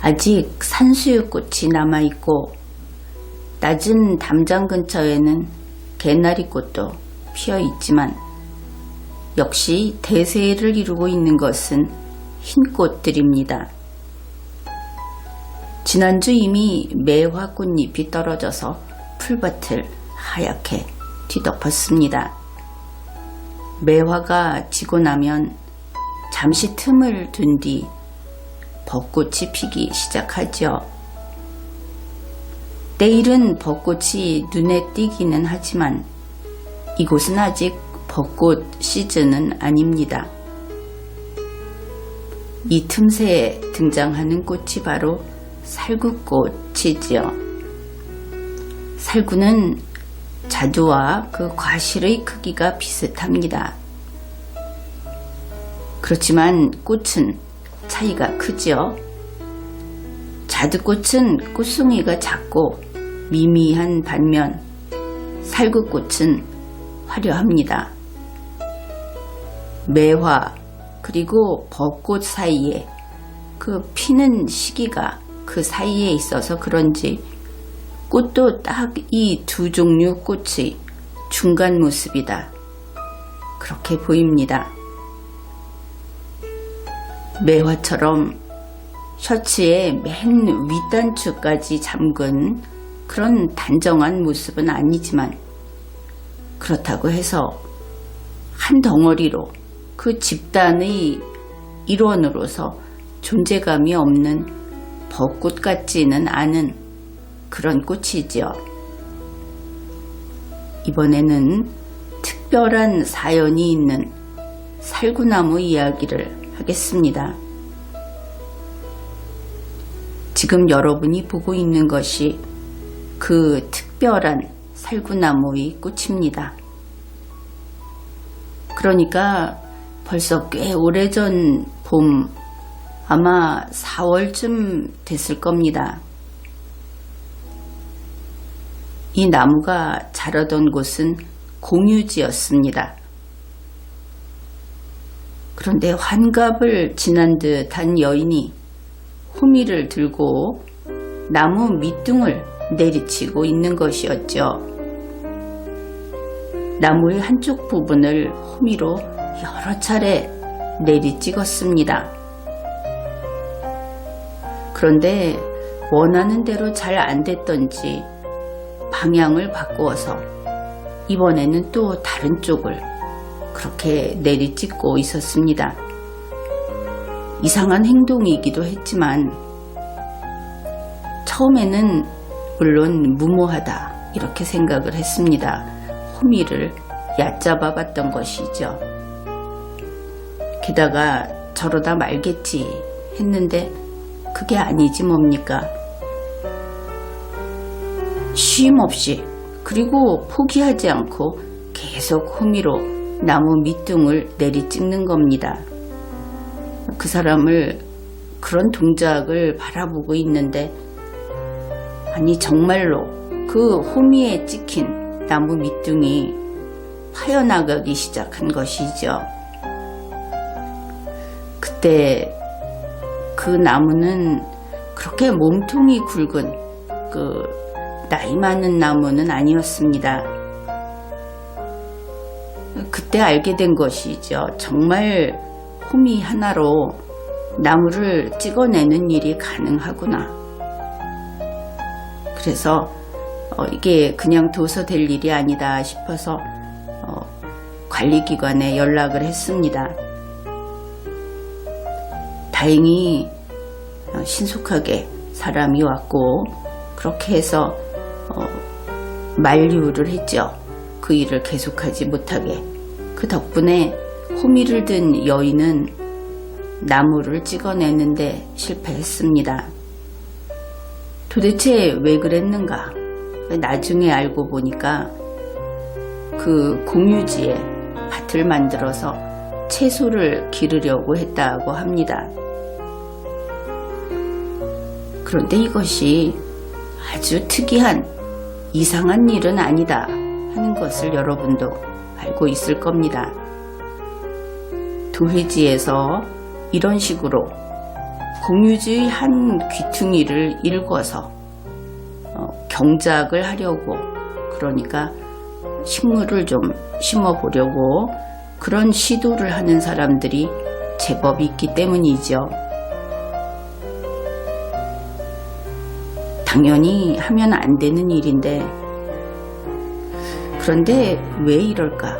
아직 산수유꽃이 남아있고 낮은 담장 근처에는 개나리꽃도 피어있지만 역시 대세를 이루고 있는 것은 흰꽃들입니다. 지난주 이미 매화 꽃잎이 떨어져서 풀밭을 하얗게 뒤덮었습니다. 매화가 지고 나면 잠시 틈을 둔 뒤 벚꽃이 피기 시작하죠. 내일은 벚꽃이 눈에 띄기는 하지만 이곳은 아직 벚꽃 시즌은 아닙니다. 이 틈새에 등장하는 꽃이 바로 살구꽃이지요. 살구는 자두와 그 과실의 크기가 비슷합니다. 그렇지만 꽃은 차이가 크지요. 자두꽃은 꽃송이가 작고 미미한 반면 살구꽃은 화려합니다. 매화 그리고 벚꽃 사이에 그 피는 시기가 그 사이에 있어서 그런지 꽃도 딱 이 두 종류 꽃의 중간 모습이다. 그렇게 보입니다. 매화처럼 셔츠의 맨 윗단추까지 잠근 그런 단정한 모습은 아니지만 그렇다고 해서 한 덩어리로 그 집단의 일원으로서 존재감이 없는 벚꽃 같지는 않은 그런 꽃이지요. 이번에는 특별한 사연이 있는 살구나무 이야기를 하겠습니다. 지금 여러분이 보고 있는 것이 그 특별한 살구나무의 꽃입니다. 그러니까 벌써 꽤 오래전 봄, 아마 4월쯤 됐을 겁니다. 이 나무가 자라던 곳은 공유지였습니다. 그런데 환갑을 지난 듯한 여인이 호미를 들고 나무 밑둥을 내리치고 있는 것이었죠. 나무의 한쪽 부분을 호미로 여러 차례 내리찍었습니다. 그런데 원하는 대로 잘 안 됐던지 방향을 바꾸어서 이번에는 또 다른 쪽을 그렇게 내리찍고 있었습니다. 이상한 행동이기도 했지만 처음에는 물론 무모하다 이렇게 생각을 했습니다. 호미를 얕잡아 봤던 것이죠. 게다가 저러다 말겠지 했는데 그게 아니지 뭡니까? 쉼 없이 그리고 포기하지 않고 계속 호미로 나무 밑둥을 내리찍는 겁니다. 그 사람을 그런 동작을 바라보고 있는데 아니 정말로 그 호미에 찍힌 나무 밑둥이 파여나가기 시작한 것이죠. 그때 그 나무는 그렇게 몸통이 굵은 그 나이 많은 나무는 아니었습니다. 그때 알게 된 것이죠. 정말 호미 하나로 나무를 찍어내는 일이 가능하구나. 그래서 이게 그냥 둬서 될 일이 아니다 싶어서 관리기관에 연락을 했습니다. 다행히 신속하게 사람이 왔고 그렇게 해서 만류를 했죠. 그 일을 계속하지 못하게. 그 덕분에 호미를 든 여인은 나무를 찍어내는데 실패했습니다. 도대체 왜 그랬는가? 나중에 알고 보니까 그 공유지에 밭을 만들어서 채소를 기르려고 했다고 합니다. 그런데 이것이 아주 특이한 이상한 일은 아니다 하는 것을 여러분도 알고 있을 겁니다. 도회지에서 이런 식으로 공유지의 한 귀퉁이를 일궈서 경작을 하려고, 그러니까 식물을 좀 심어보려고 그런 시도를 하는 사람들이 제법 있기 때문이죠. 당연히 하면 안 되는 일인데, 그런데 왜 이럴까?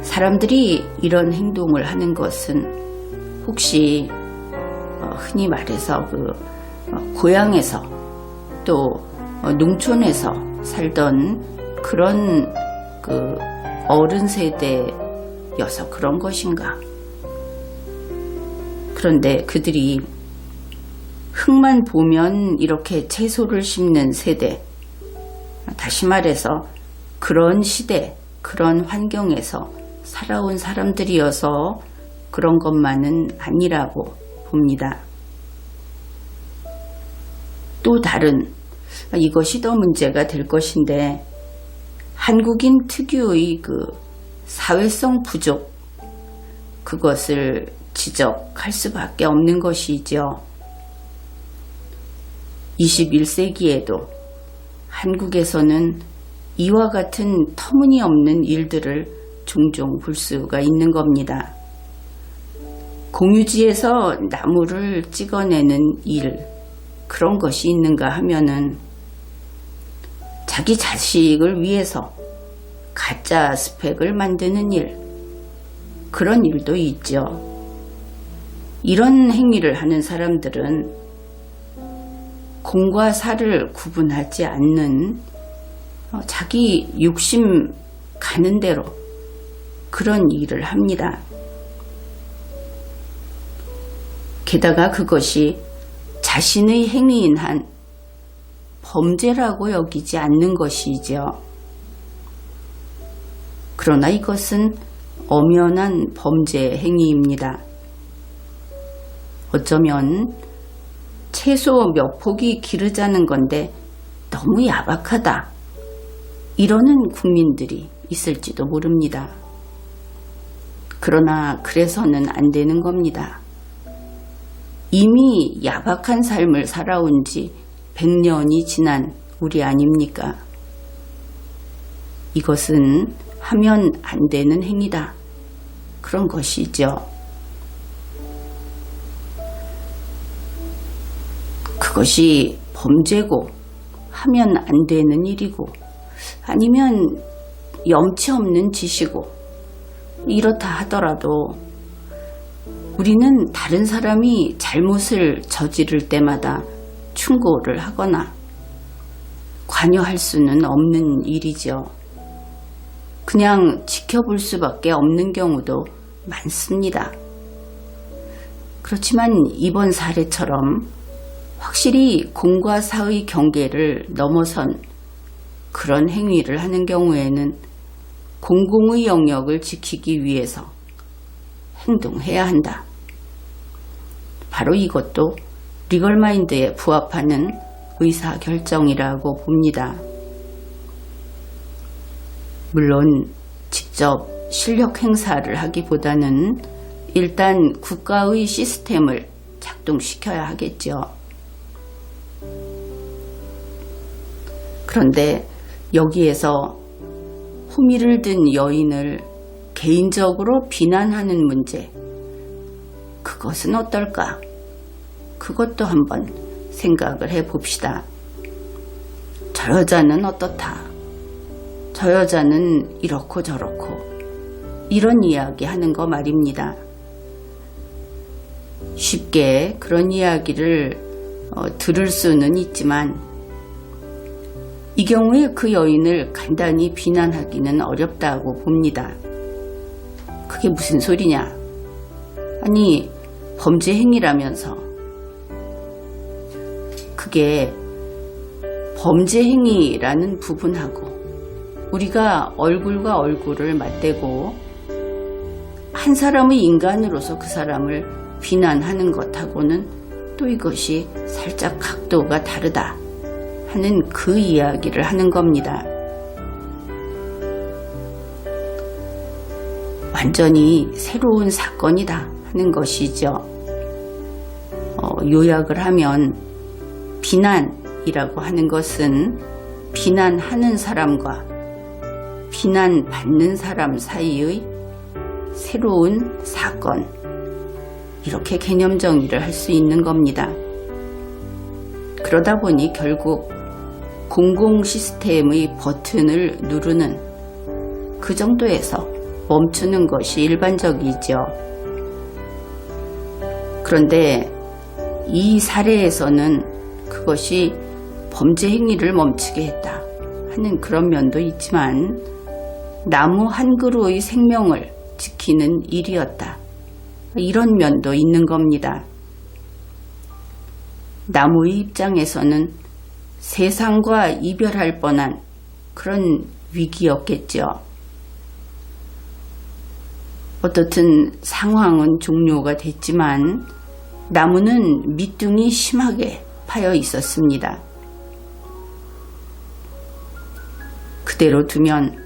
사람들이 이런 행동을 하는 것은 혹시 흔히 말해서 고향에서 또 농촌에서 살던 그런 어른 세대여서 그런 것인가? 그런데 그들이 흙만 보면 이렇게 채소를 심는 세대, 다시 말해서 그런 시대, 그런 환경에서 살아온 사람들이어서 그런 것만은 아니라고 봅니다. 또 다른, 이것이 더 문제가 될 것인데, 한국인 특유의 사회성 부족, 그것을 지적할 수밖에 없는 것이죠. 21세기에도 한국에서는 이와 같은 터무니없는 일들을 종종 볼 수가 있는 겁니다. 공유지에서 나무를 찍어내는 일, 그런 것이 있는가 하면은 자기 자식을 위해서 가짜 스펙을 만드는 일, 그런 일도 있죠. 이런 행위를 하는 사람들은 공과 사를 구분하지 않는 자기 욕심 가는 대로 그런 일을 합니다. 게다가 그것이 자신의 행위인 한 범죄라고 여기지 않는 것이죠. 그러나 이것은 엄연한 범죄 행위입니다. 어쩌면 채소 몇 폭이 기르자는 건데 너무 야박하다, 이러는 국민들이 있을지도 모릅니다. 그러나 그래서는 안 되는 겁니다. 이미 야박한 삶을 살아온 지 100년이 지난 우리 아닙니까? 이것은 하면 안 되는 행위다, 그런 것이죠. 그것이 범죄고 하면 안 되는 일이고 아니면 염치 없는 짓이고 이렇다 하더라도 우리는 다른 사람이 잘못을 저지를 때마다 충고를 하거나 관여할 수는 없는 일이죠. 그냥 지켜볼 수밖에 없는 경우도 많습니다. 그렇지만 이번 사례처럼 확실히 공과 사의 경계를 넘어선 그런 행위를 하는 경우에는 공공의 영역을 지키기 위해서 행동해야 한다. 바로 이것도 리걸마인드에 부합하는 의사결정이라고 봅니다. 물론 직접 실력 행사를 하기보다는 일단 국가의 시스템을 작동시켜야 하겠죠. 그런데 여기에서 호미를 든 여인을 개인적으로 비난하는 문제, 그것은 어떨까? 그것도 한번 생각을 해봅시다. 저 여자는 어떻다, 저 여자는 이렇고 저렇고, 이런 이야기 하는 거 말입니다. 쉽게 그런 이야기를 들을 수는 있지만 이 경우에 그 여인을 간단히 비난하기는 어렵다고 봅니다. 그게 무슨 소리냐? 아니, 범죄 행위라면서. 그게 범죄 행위라는 부분하고 우리가 얼굴과 얼굴을 맞대고 한 사람의 인간으로서 그 사람을 비난하는 것하고는 또 이것이 살짝 각도가 다르다 하는 그 이야기를 하는 겁니다. 완전히 새로운 사건이다 하는 것이죠. 요약을 하면 비난이라고 하는 것은 비난하는 사람과 비난받는 사람 사이의 새로운 사건, 이렇게 개념 정의를 할 수 있는 겁니다. 그러다 보니 결국 공공 시스템의 버튼을 누르는 그 정도에서 멈추는 것이 일반적이죠. 그런데 이 사례에서는 그것이 범죄 행위를 멈추게 했다 하는 그런 면도 있지만 나무 한 그루의 생명을 지키는 일이었다, 이런 면도 있는 겁니다. 나무의 입장에서는 세상과 이별할 뻔한 그런 위기였겠죠. 어떻든 상황은 종료가 됐지만 나무는 밑둥이 심하게 파여 있었습니다. 그대로 두면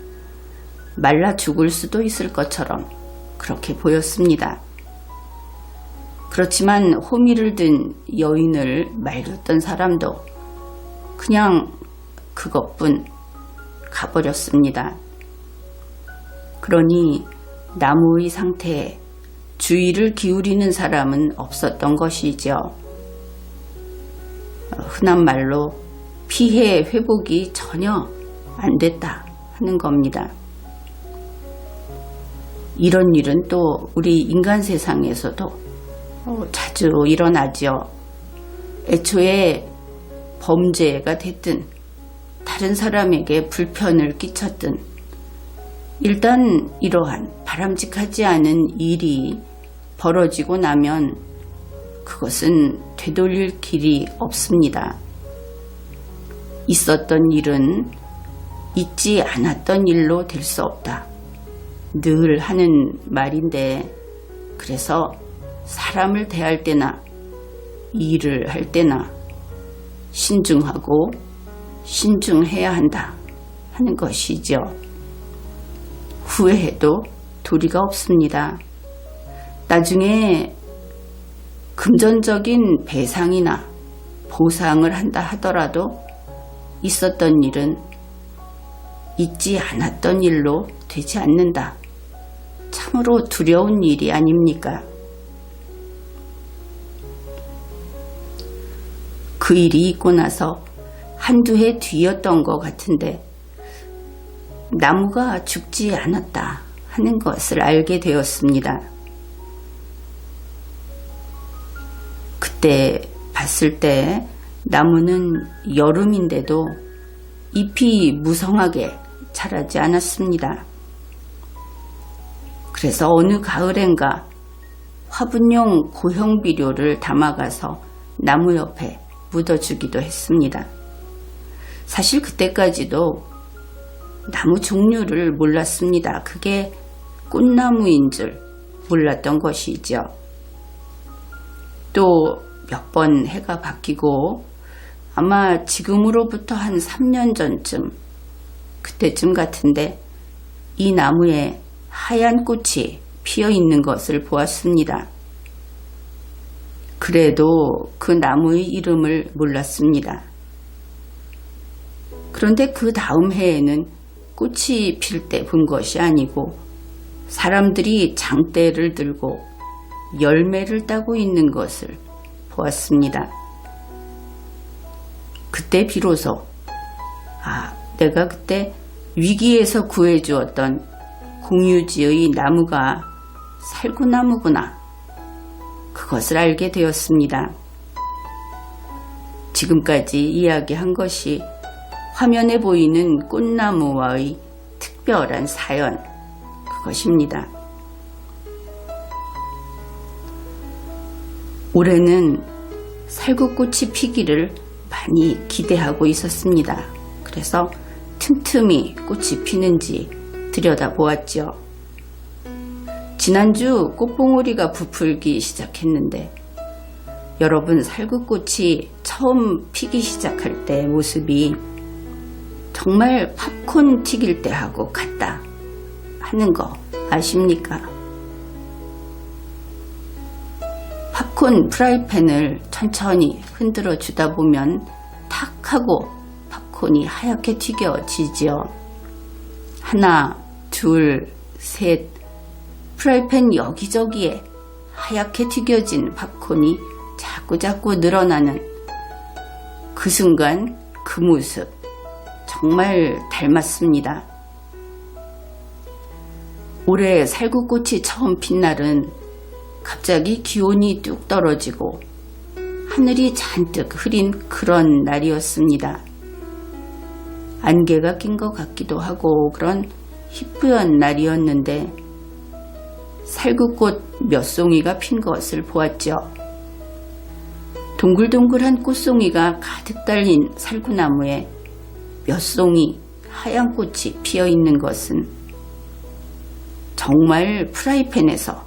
말라 죽을 수도 있을 것처럼 그렇게 보였습니다. 그렇지만 호미를 든 여인을 말렸던 사람도 그냥 그것뿐 가버렸습니다. 그러니 나무의 상태에 주의를 기울이는 사람은 없었던 것이죠. 흔한 말로 피해 회복이 전혀 안 됐다 하는 겁니다. 이런 일은 또 우리 인간 세상에서도 자주 일어나죠. 애초에 범죄가 됐든 다른 사람에게 불편을 끼쳤든 일단 이러한 바람직하지 않은 일이 벌어지고 나면 그것은 되돌릴 길이 없습니다. 있었던 일은 있지 않았던 일로 될 수 없다, 늘 하는 말인데, 그래서 사람을 대할 때나 일을 할 때나 신중하고 신중해야 한다 하는 것이죠. 후회해도 도리가 없습니다. 나중에 금전적인 배상이나 보상을 한다 하더라도 있었던 일은 있지 않았던 일로 되지 않는다. 참으로 두려운 일이 아닙니까? 그 일이 있고 나서 한두 해 뒤였던 것 같은데 나무가 죽지 않았다 하는 것을 알게 되었습니다. 그때 봤을 때 나무는 여름인데도 잎이 무성하게 자라지 않았습니다. 그래서 어느 가을엔가 화분용 고형 비료를 담아가서 나무 옆에 묻어주기도 했습니다. 사실 그때까지도 나무 종류를 몰랐습니다. 그게 꽃나무인 줄 몰랐던 것이죠. 또 몇 번 해가 바뀌고 아마 지금으로부터 한 3년 전쯤, 그때쯤 같은데 이 나무에 하얀 꽃이 피어 있는 것을 보았습니다. 그래도 그 나무의 이름을 몰랐습니다. 그런데 그 다음 해에는 꽃이 필 때 본 것이 아니고 사람들이 장대를 들고 열매를 따고 있는 것을 보았습니다. 그때 비로소 내가 그때 위기에서 구해주었던 공유지의 나무가 살구나무구나, 그것을 알게 되었습니다. 지금까지 이야기한 것이 화면에 보이는 꽃나무와의 특별한 사연, 그것입니다. 올해는 살구꽃이 피기를 많이 기대하고 있었습니다. 그래서 틈틈이 꽃이 피는지 들여다보았죠. 지난주 꽃봉오리가 부풀기 시작했는데 여러분, 살구꽃이 처음 피기 시작할 때 모습이 정말 팝콘 튀길 때하고 같다 하는 거 아십니까? 팝콘 프라이팬을 천천히 흔들어 주다 보면 탁 하고 팝콘이 하얗게 튀겨지지요. 하나, 둘, 셋. 프라이팬 여기저기에 하얗게 튀겨진 팝콘이 자꾸자꾸 늘어나는 그 순간 그 모습 정말 닮았습니다. 올해 살구꽃이 처음 핀 날은 갑자기 기온이 뚝 떨어지고 하늘이 잔뜩 흐린 그런 날이었습니다. 안개가 낀 것 같기도 하고 그런 희뿌연 날이었는데 살구꽃 몇 송이가 핀 것을 보았죠. 동글동글한 꽃송이가 가득 달린 살구나무에 몇 송이 하얀 꽃이 피어 있는 것은 정말 프라이팬에서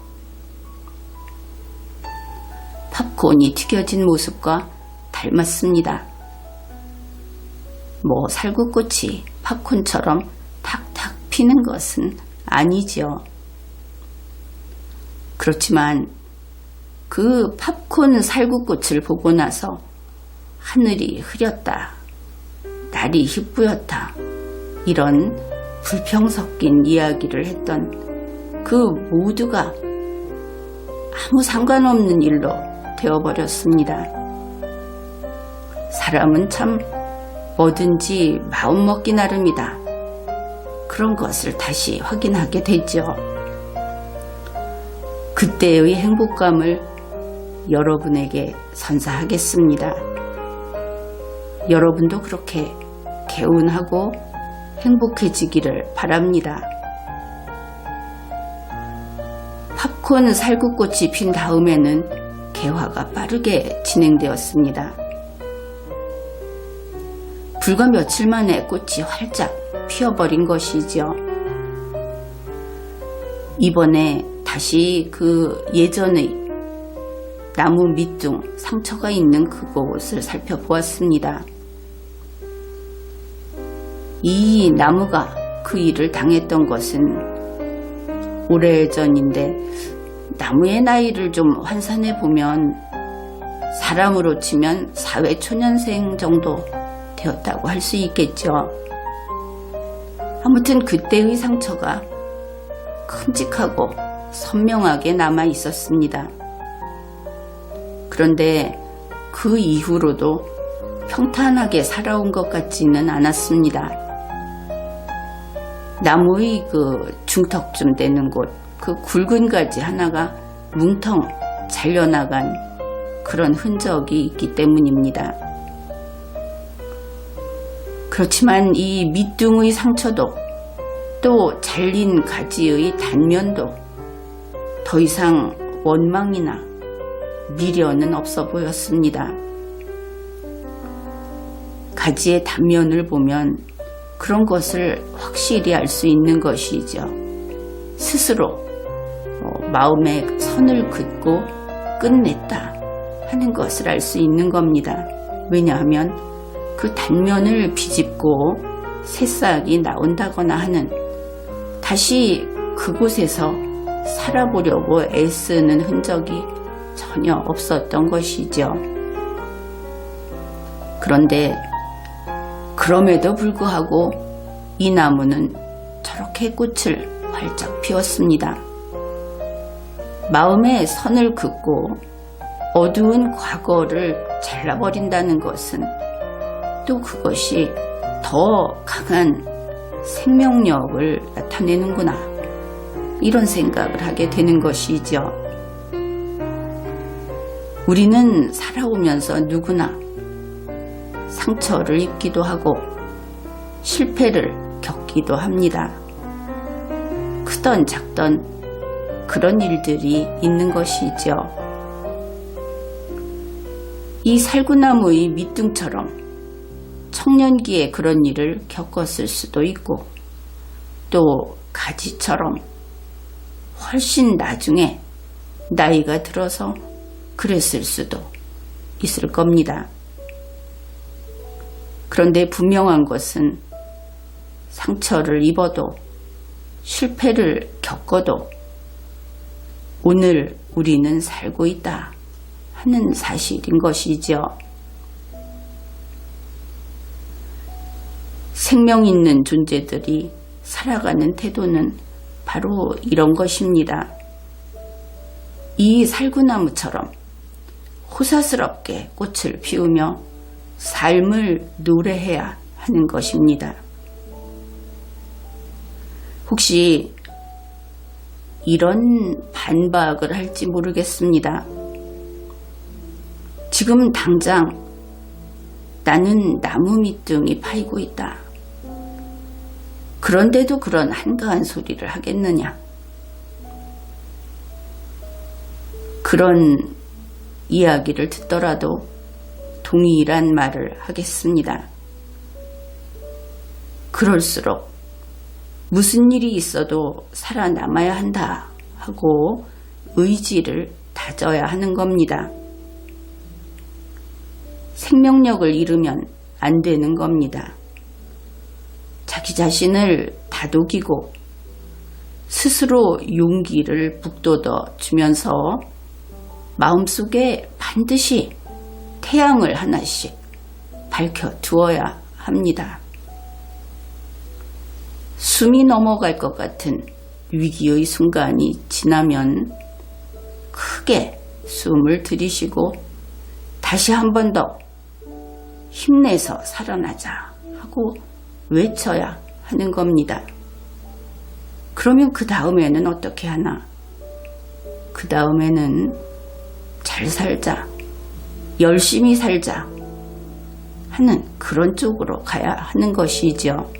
팝콘이 튀겨진 모습과 닮았습니다. 뭐 살구꽃이 팝콘처럼 탁탁 피는 것은 아니지요. 그렇지만 그 팝콘 살구꽃을 보고 나서 하늘이 흐렸다, 날이 희뿌였다, 이런 불평 섞인 이야기를 했던 그 모두가 아무 상관없는 일로 되어버렸습니다. 사람은 참 뭐든지 마음먹기 나름이다. 그런 것을 다시 확인하게 되죠. 그때의 행복감을 여러분에게 선사하겠습니다. 여러분도 그렇게 개운하고 행복해지기를 바랍니다. 팝콘 살구꽃이 핀 다음에는 개화가 빠르게 진행되었습니다. 불과 며칠 만에 꽃이 활짝 피어버린 것이죠. 이번에 다시 그 예전의 나무 밑둥 상처가 있는 그곳을 살펴보았습니다. 이 나무가 그 일을 당했던 것은 오래전인데 나무의 나이를 좀 환산해 보면 사람으로 치면 사회초년생 정도 되었다고 할 수 있겠죠. 아무튼 그때의 상처가 큼직하고 선명하게 남아 있었습니다. 그런데 그 이후로도 평탄하게 살아온 것 같지는 않았습니다. 나무의 그 중턱쯤 되는 곳, 그 굵은 가지 하나가 뭉텅 잘려나간 그런 흔적이 있기 때문입니다. 그렇지만 이 밑둥의 상처도 또 잘린 가지의 단면도 더 이상 원망이나 미련은 없어 보였습니다. 가지의 단면을 보면 그런 것을 확실히 알 수 있는 것이죠. 스스로 마음의 선을 긋고 끝냈다 하는 것을 알 수 있는 겁니다. 왜냐하면 그 단면을 비집고 새싹이 나온다거나 하는, 다시 그곳에서 살아보려고 애쓰는 흔적이 전혀 없었던 것이죠. 그런데 그럼에도 불구하고 이 나무는 저렇게 꽃을 활짝 피웠습니다. 마음에 선을 긋고 어두운 과거를 잘라버린다는 것은 또 그것이 더 강한 생명력을 나타내는구나, 이런 생각을 하게 되는 것이죠. 우리는 살아오면서 누구나 상처를 입기도 하고 실패를 겪기도 합니다. 크던 작던 그런 일들이 있는 것이죠. 이 살구나무의 밑둥처럼 청년기에 그런 일을 겪었을 수도 있고, 또 가지처럼 훨씬 나중에 나이가 들어서 그랬을 수도 있을 겁니다. 그런데 분명한 것은 상처를 입어도 실패를 겪어도 오늘 우리는 살고 있다, 하는 사실인 것이죠. 생명 있는 존재들이 살아가는 태도는 바로 이런 것입니다. 이 살구나무처럼 호사스럽게 꽃을 피우며 삶을 노래해야 하는 것입니다. 혹시 이런 반박을 할지 모르겠습니다. 지금 당장 나는 나무 밑둥이 파이고 있다. 그런데도 그런 한가한 소리를 하겠느냐? 그런 이야기를 듣더라도 동일한 말을 하겠습니다. 그럴수록 무슨 일이 있어도 살아남아야 한다 하고 의지를 다져야 하는 겁니다. 생명력을 잃으면 안 되는 겁니다. 자기 자신을 다독이고 스스로 용기를 북돋워 주면서 마음속에 반드시 태양을 하나씩 밝혀두어야 합니다. 숨이 넘어갈 것 같은 위기의 순간이 지나면 크게 숨을 들이쉬고 다시 한 번 더 힘내서 살아나자 하고 외쳐야 하는 겁니다. 그러면 그 다음에는 어떻게 하나? 그 다음에는 잘 살자, 열심히 살자 하는 그런 쪽으로 가야 하는 것이죠.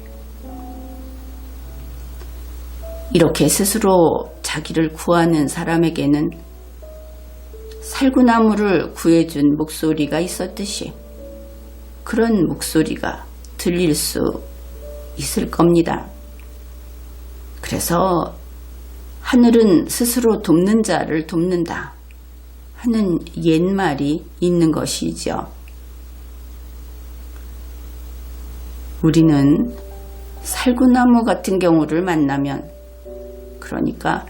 이렇게 스스로 자기를 구하는 사람에게는 살구나무를 구해준 목소리가 있었듯이 그런 목소리가 들릴 수 있을 겁니다. 그래서 하늘은 스스로 돕는 자를 돕는다 하는 옛말이 있는 것이죠. 우리는 살구나무 같은 경우를 만나면, 그러니까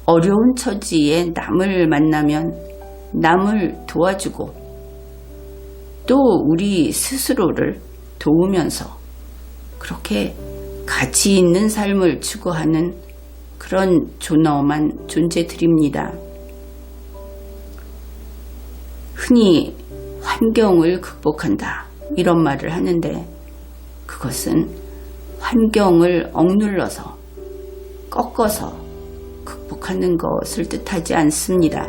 어려운 처지에 남을 만나면 남을 도와주고 또 우리 스스로를 도우면서 그렇게 가치 있는 삶을 추구하는 그런 존엄한 존재들입니다. 흔히 환경을 극복한다 이런 말을 하는데 그것은 환경을 억눌러서 꺾어서 극복하는 것을 뜻하지 않습니다.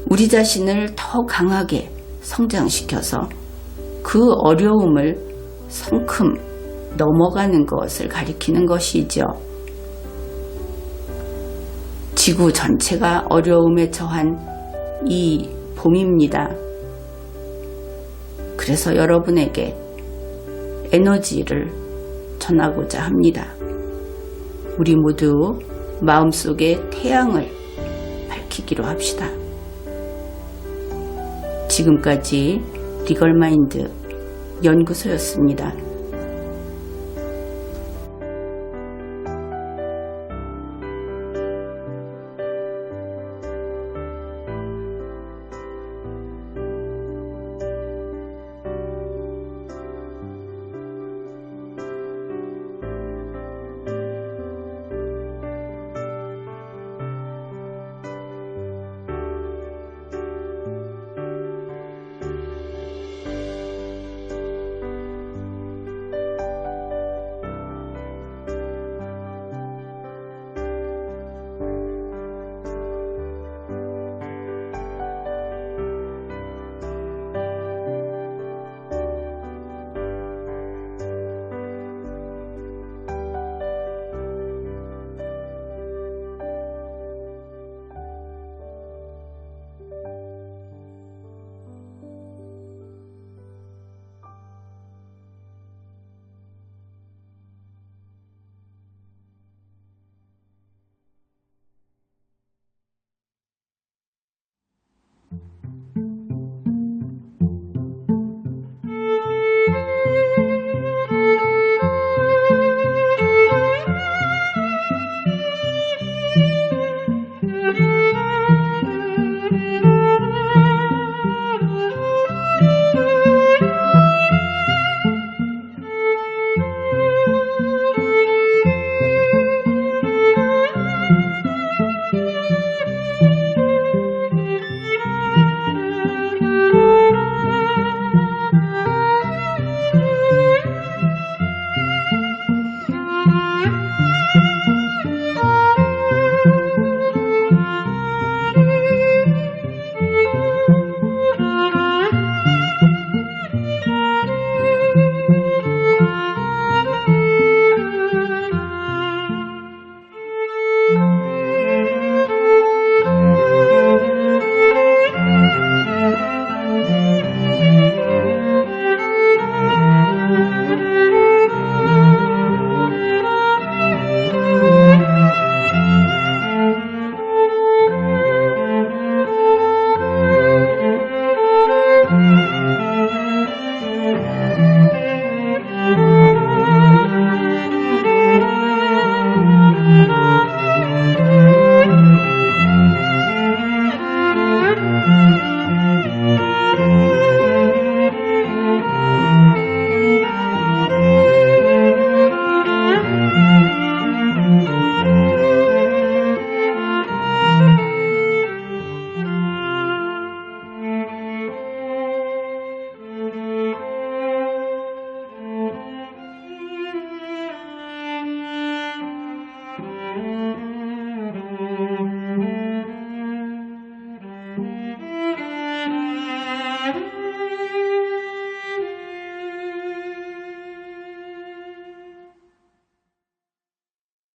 우리 자신을 더 강하게 성장시켜서 그 어려움을 성큼 넘어가는 것을 가리키는 것이죠. 지구 전체가 어려움에 처한 이 봄입니다. 그래서 여러분에게 에너지를 전하고자 합니다. 우리 모두 마음속에 태양을 밝히기로 합시다. 지금까지 리걸마인드 연구소였습니다.